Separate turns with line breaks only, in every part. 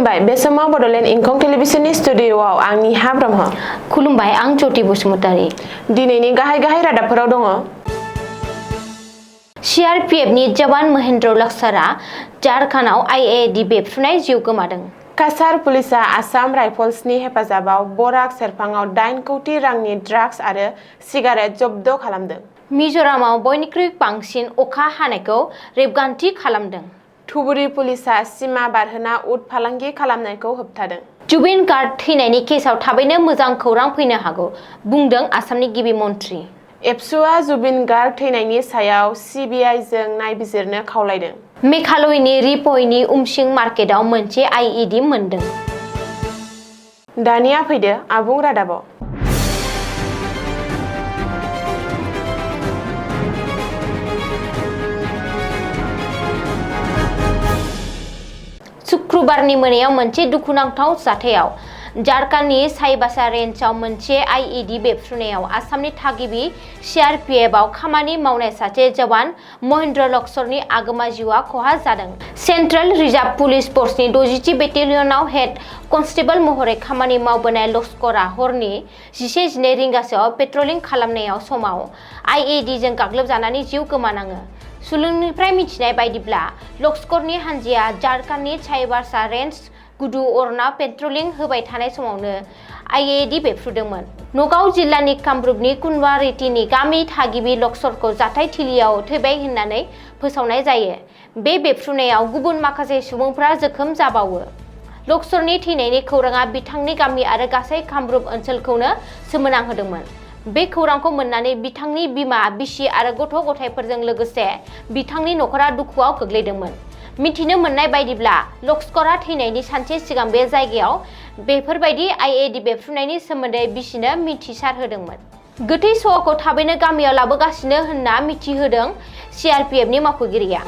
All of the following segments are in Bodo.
खुलुमबाय बे समाव बडोलेण्ड इंखं टेलिभिजननि स्टुडिअआव आंनि हा ब्रह्म।
खुलुमबाय आं ज्योति बसुमतारी।
दिनैनि गाहाय रादाबफोराव दङ।
सीआरपीएफनि जवान महेन्द्र लक्सरा झारखन्डआव आईईडी बेफ्रुनाय जिउ गोमादों।
काछार पुलिसआ आसाम राइफल्सनि हेफाजाबाव बराक सेरफाङाव 8 कौटि रांनि ड्राग्स आरो सिगारेट जब्द खालामदों।
मिजोरामाव बयनिख्रुइ बांसिन अखा हानायखौ रेबगान्थि खालामदों।
धुबुरी पुलिसआ सिमा बारहोना उट फालांगि खालामनायखौ होबथादों।
जुबिन गार्ग थैनायनि केसआव थाबैनो मोजां खौरां फैनो हागौ, बुंदों आसामनि गिबि मन्थ्रि।
एबसुआ जुबिन गार्ग थैनायनि सायाव सीबीआईजों नायबिजिरनो खावलायदों।
मेघालयनि रिपयनि उमसिं मार्केटआव मोनसे आईईडी मोनदों।
दानिया फैदो आबुं रादाबाव।
शुक्रबारनि मोनायाव मोनसे दुखुनांथाव जाथायाव झारखन्डनि साइबासा रेन्जआव मोनसे आईईडी बेफ्रुनायाव आसामनि थागिबि सीआरपीएफआव खामानि मावनाय सासे जवान महेन्द्र लक्सरनि आगोमा जिउआ खहा जादों। सेन्ट्रेल रिजार्भ पुलिस फर्सनि 60थि बेटेलियनआव हेड कनस्टेबल महरै खामानि मावबोनाय लक्सरा हरनि 11:12 रिंगासोआव पेट्रलिं खालामनायाव समाव आईईडीजों गाग्लोबजानानै जिउ गोमानाङो। सुलुंनिफ्राय मिथिनाय बायदिब्ला लक्सरनि हानजाया झारखन्डनि साइबासा रेन्ज गुदु अरनाव पेट्रलिं होबाय थानाय समावनो आईईडी बेफ्रुदोंमोन। नगाव जिल्लानि कामरुपनि कुनवारिटिनि गामि थागिबि लक्सरखौ जाथायथिलियाव थैबाय होननानै फोसावनाय जायो। बे बेफ्रुनायाव गुबुन माखासे सुबुंफोरा जोखोम जाबावो। लक्सरनि थैनायनि खौराङा बिथांनि गामि आरो गासै कामरुप ओनसोलखौनो सोमोनांहोदोंमोन। बे खौरांखौ मोननानै बिथांनि बिमा, बिसि आरो गथ' गथायफोरजों लोगोसे बिथांनि नखरा दुखुआव गोग्लैदोंमोन। मिथिनो मोननाय बायदिब्ला लक्सरा थैनायनि सानसे सिगां बे जायगायाव बेफोरबायदि आईईडी बेफ्रुनायनि सोमोन्दै बिसिनो मिथिसारहोदोंमोन। गोथै सहखौ थाबैनो गामियाव लाबोगासिनो होनना मिथिहोदों सीआरपीएफनि मावख'गिरिया।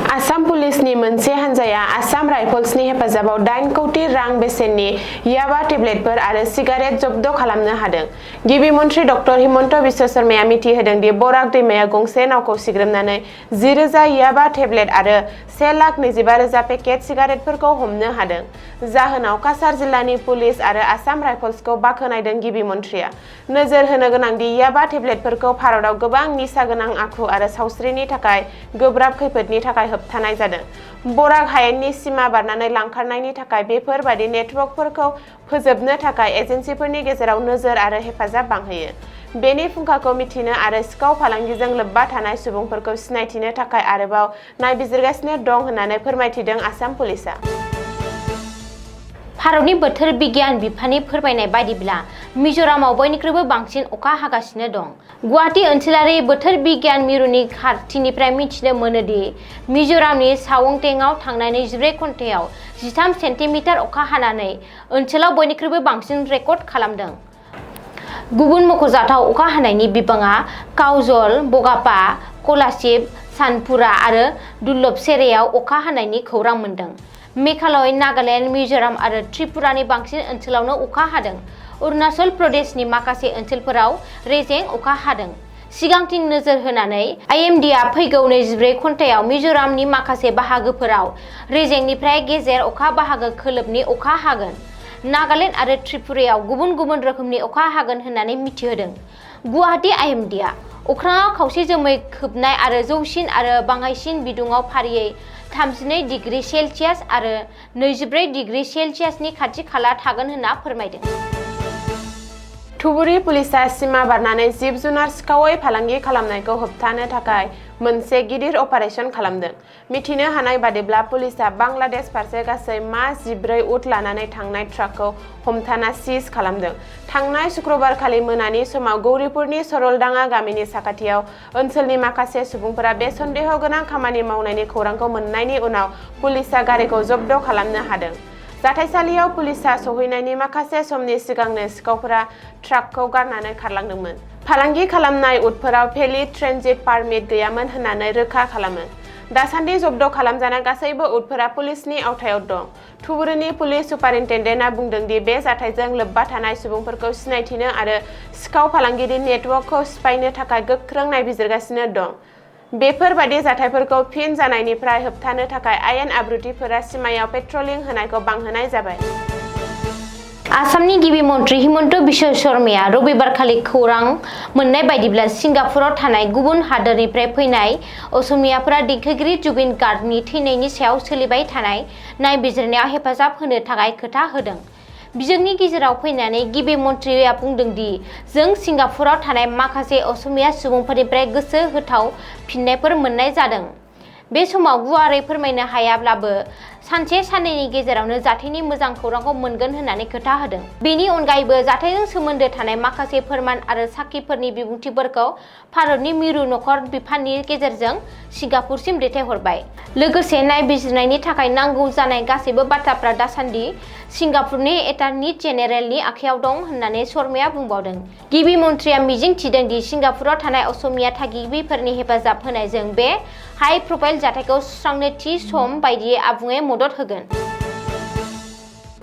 आसाम पुलिसनि मोनसे हानजाया आसाम राइफल्सनि हेफाजाबाव 8 कौटि रां बेसेननि याबा टेब्लेटफोर आरो सिगारेट जब्द खालामनो हादों। गिबि मन्थ्रि डक्टर हिमन्त बिश्व शर्माया मिथिहोदों दि बराक दैमायाव गंसे नावखौ सिग्रोमनानै 10,000 याबा टेब्लेट आरो 1,25,000 पेकेट सिगारेटफोरखौ हमनो हादों। जाहोनाव काछार जिल्लानि पुलिस आरो आसाम राइफल्सखौ बाख्नायदों गिबि मन्थ्रिया। नोजोर होनो गोनांदि याबा टेब्लेटफोरखौ भारतआव गोबां निसा गोनां आखु आरो सावस्रिनि थाखाय गोब्राब खैफोदनि थाखाय होबथानाय जादों। बराक हायेननि सिमा बारनानै लांखारनायनि थाखाय बेफोरबादि नेटवर्कफोरखौ फोजोबनो थाखाय एजेन्सिफोरनि गेजेराव नोजोर आरो हेफाजाब बांहोयो। बेनि फुंखाखौ मिथिनो आरो सिखाव फालांगिजों लोब्बा थानाय सुबुंफोरखौ सिनायथिनो थाखाय आरोबाव नायबिजिरगासिनो दं होननानै फोरमायथिदों आसाम पुलिसआ।
भारतनि बोथोर बिगियान बिफाननि फोरमायनाय बायदिब्ला मिजोरामाव बयनिख्रुइबो बांसिन अखा हागासिनो दं। गुवाहाटी ओनसोलारि बोथोर बिगियान मिरुनि खारथिनिफ्राय मिथिनो मोनोदि मिजोरामनि सावंटेंआव थांनाय 24 घन्टायाव 13 सेन्टिमिटार अखा हानानै ओनसोलाव बयनिख्रुइबो बांसिन रेकर्ड खालामदों। गुबुन मख'जाथाव अखा हानायनि बिबाङा काउजल, बगापा, कलासिब, सानपुरा आरो दुर्लभसेरायाव अखा हानायनि खौरां मोन्दों। मेघालय, नागालेण्ड, मिजोराम आरो त्रिपुरानि बांसिन ओनसोलावनो अखा हादों। अरुणाचल प्रदेशनि माखासे ओनसोलफोराव रेजें अखा हादों। सिगांथिं नोजोर होनानै आईएमडीआ फैगौ 24 घन्टायाव मिजोरामनि माखासे बाहागोफोराव रेजेंनिफ्राय गेजेर अखा बाहागो खोलोबनि अखा हागोन। नागालेण्ड आरो त्रिपुरायाव गुबुन गुबुन रोखोमनि अखा हागोन होननानै मिथिहोदों। गुवाहाटी आईएमडीआ अख्राङाव खावसे जोमै खोबनाय आरो जौसिन आरो बाङाइसिन बिदुङाव फारियै 32 डिग्री सेल्सियास आरो 24 डिग्री सेल्सियासनि खाथि खाला थागोन होनना फोरमायदों।
धुबुरी पुलिसआ सिमा बारनानै जिब जुनार सिखावै फालांगि खालामनायखौ होबथानो थाखाय मोनसे गिदिर अपारेसन खालामदों। मिथिनो हानाय बादिब्ला पुलिसआ बांलादेश फारसे गासै मा 14 उट लानानै थांनाय ट्राकखौ हमथाना सिज खालामदों। थांनाय शुक्रबारखालि मोनानि समाव गौरीपुरनि सरलडाङा गामिनि साखाथियाव ओनसोलनि माखासे सुबुंफोरा बे सन्देह गोनां खामानि मावनायनि खौरांखौ मोननायनि उनाव पुलिसआ गारिखौ जब्द खालामनो हादों। जाथायसालियाव पुलिसआ सौहैनायनि माखासे समनि सिगांनो सिखावफोरा ट्राकखौ गारनानै खारलांदोंमोन। फालांगि खालामनाय उटफोराव भेलिड ट्रेन्जिट पारमिट गैयामोन होननानै रोखा खालामो। दासान्दि जब्द खालामजानाय गासैबो उटफोरा पुलिसनि आवथायाव दं। धुबुरीनि पुलिस सुपारिन्टेन्डेन्टआ बुंदों दि बे जाथायजों लोब्बा थानाय सुबुंफोरखौ सिनायथिनो आरो सिखाव फालांगिरि नेटवर्कखौ सिफायनो थाखाय गोख्रों नायबिजिरगासिनो दं। बेफोरबादि जाथायफोरखौ फिन जानायनिफ्राय होबथानो थाखाय आयेन आब्रुथिफोरा सिमायाव पेट्रलिं होनायखौ बांहोनाय जाबाय।
आसामनि गिबि मन्त्रि हिमन्त बिश्व शर्माया रबिबारखालि खौरां मोननाय बायदिब्ला सिंगापुराव थानाय गुबुन हादोरनिफ्राय फैनाय असमियाफोरा देंखोगिरि जुबिन गार्गनि थैनायनि सायाव सोलिबाय थानाय नायबिजिरनायाव हेफाजाब होनो थाखाय खोथा होदों। बिजोंनि गेजेराव फैनानै गिबि मन्थ्रिया बुंदों दि जों सिंगापुराव थानाय माखासे असमिया सुबुंफोरनिफ्राय गोसो होथाव फिननायफोर मोननाय जादों। बे समाव गुवारै फोरमायनो हायाब्लाबो सानसे साननैनि गेजेरावनो जाथायनि मोजां खौरांखौ मोनगोन होननानै खोथा होदों। बेनि अनगायैबो जाथायजों सोमोन्दो थानाय माखासे फोरमान आरो साखिफोरनि बिबुंथिफोरखौ भारतनि मिरु नखर बिफाननि गेजेरजों सिंगापुरसिम दैथायहरबाय। लोगोसे नायबिजिरनायनि थाखाय नांगौ जानाय गासैबो बाथ्राफ्रा दासान्दि सिंगापुरनि एटर्नी जेनेरेलनि आखायाव दं होननानै शर्माया बुंबावदों। गिबि मन्थ्रिया मिजिं थिदों दि सिंगापुराव थानाय असमिया थागिबिफोरनि हेफाजाब होनायजों बे हाई प्रफाइल जाथायखौ सुस्रांनो थि सम बायदियै आबुङै मदद होगोन।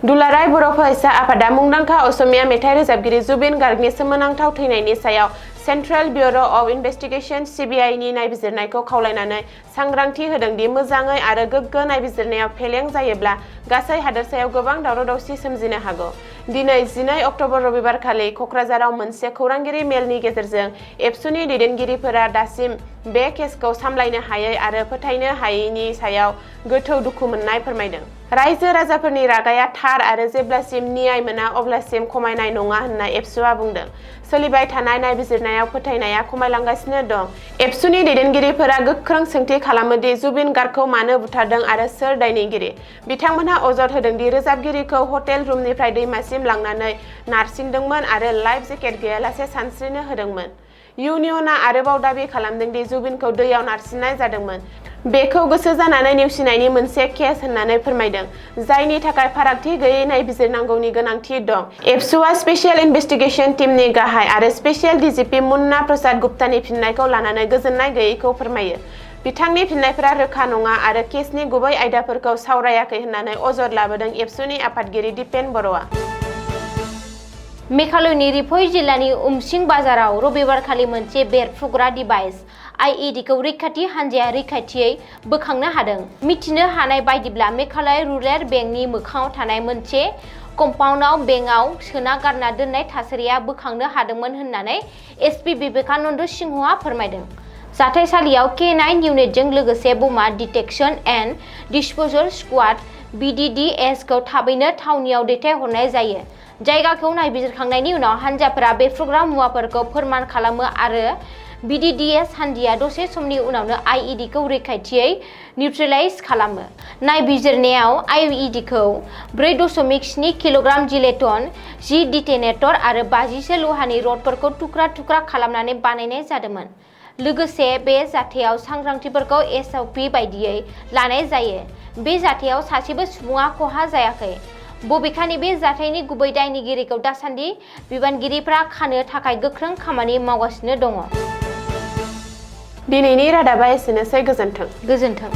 दुलाराय बर' फरायसा आफादा मुंदांखा असमिया मेथाइ रोजाबगिरि जुबिन गार्गनि सोमोनांथाव थैनायनि सायाव सेन्ट्रेल ब्युर' अफ इनभेस्टिगेशन (CBI) नि नायबिजिरनायखौ खावलायनानै सांग्रांथि होदों दि मोजाङै आरो गोग्गो नायबिजिरनायाव फेलें जायोब्ला गासै हादोरसायाव गोबां दावराव-दावसि सोमजिनो हागौ। दिनै 12 अक्ट'बर रबिबारखालि क'क्राझाराव मोनसे खौरांगिरि मेलनि गेजेरजों एबसुनि दैदेनगिरिफोरा दासिम बे केसखौ सामलायनो हायै आरो फोथायनो हायैनि सायाव गोथौ दुखु मोननाय फोरमायदों। रायजो राजाफोरनि रागाया थार आरो जेब्लासिम न्याय मोना अब्लासिम खमायनाय नङा होनना एबसुआ बुंदों। सोलिबाय थानाय नायबिजिरनायाव फोथायनाया खमायलांगासिनो दं। एबसुनि दैदेनगिरिफोरा गोख्रों सोंथि खालामो दि जुबिन गार्गखौ मानो बुथारदों आरो सोर दायनिगिरि। बिथांमोनहा अजद होदों दि रोजाबगिरिखौ हटेल रुमनिफ्राय दैमासिम लांनानै नारसिनदोंमोन आरो लाइफ जेकेट गैयालासे सानस्रिनो होदोंमोन। इउनियनआ आरोबाव दाबि खालामदों दि जुबिनखौ दैयाव नारसिननाय जादोंमोन। बेखौ गोसो जानानै नेवसिनायनि मोनसे केस होननानै फोरमायदों, जायनि थाखाय फारागथि गैयै नायबिजिरनांगौनि गोनांथि दं। एबसुआ स्पेशियेल इनभेस्टिगेशन टीमनि गाहाय आरो स्पेशियेल DGP मुन्ना प्रसाद गुप्तानि फिननायखौ लानानै गोजोननाय गैयैखौ फोरमायो। बिथांनि फिननायफोरा रोखा नङा आरो केसनि गुबै आयदाफोरखौ सावरायाखै होननानै अजद लाबोदों एबसुनि आफादगिरि दिपेन बर'आ।
मेघालयनि रिफय जिल्लानि उमसिं बाजाराव रबिबारखालि मोनसे बेरफ्रुग्रा डिभाइस IED-खौ रैखाथि हान्जाया रैखाथियै बोखांनो हादों। मिथिनो हानाय बायदिब्ला मेघालय रुरेल बेंकनि मोखाङाव थानाय मोनसे कम्पाउन्डआव बेंकआव सोना गारना दोननाय थासारिया बोखांनो हादोंमोन होननानै SP बिबेकानन्द सिंहआ फोरमायदों। जाथायसालियाव K9 इउनिटजों लोगोसे बमा डिटेक्शन एन्ड डिस्प'जल स्क्वाड BDDS-खौ थाबैनो थावनियाव दैथायहरनाय जायो। जायगाखौ नायबिजिरखांनायनि उनाव हान्जाफोरा बेरफ्रुग्रा मुवाफोरखौ फोरमान खालामो आरो BDDS हान्जाया दसे समनि उनावनो IED-खौ रैखाथियै निउट्रेलाइज खालामो। नायबिजिरनायाव IED-खौ 4.7 किल'ग्राम जिलेटिन, 10 डिटेनेटर आरो 50 लहानि रडफोरखौ थुख्रा-थुख्रा खालामनानै बानायनाय जादोंमोन। लोगोसे बे जाथायाव सांग्रांथिफोरखौ SOP बायदियै लानाय जायो। बे जाथायाव सासेबो सुबुङा खहा जायाखै। बबेखानि बे जाथायनि गुबै दायनिगिरिखौ दासान्दि बिबानगिरिफ्रा खानो थाखाय गोख्रों खामानि मावगासिनो दङ।
दिनैनि रादाबा एसेनोसै। गोजोन्थों।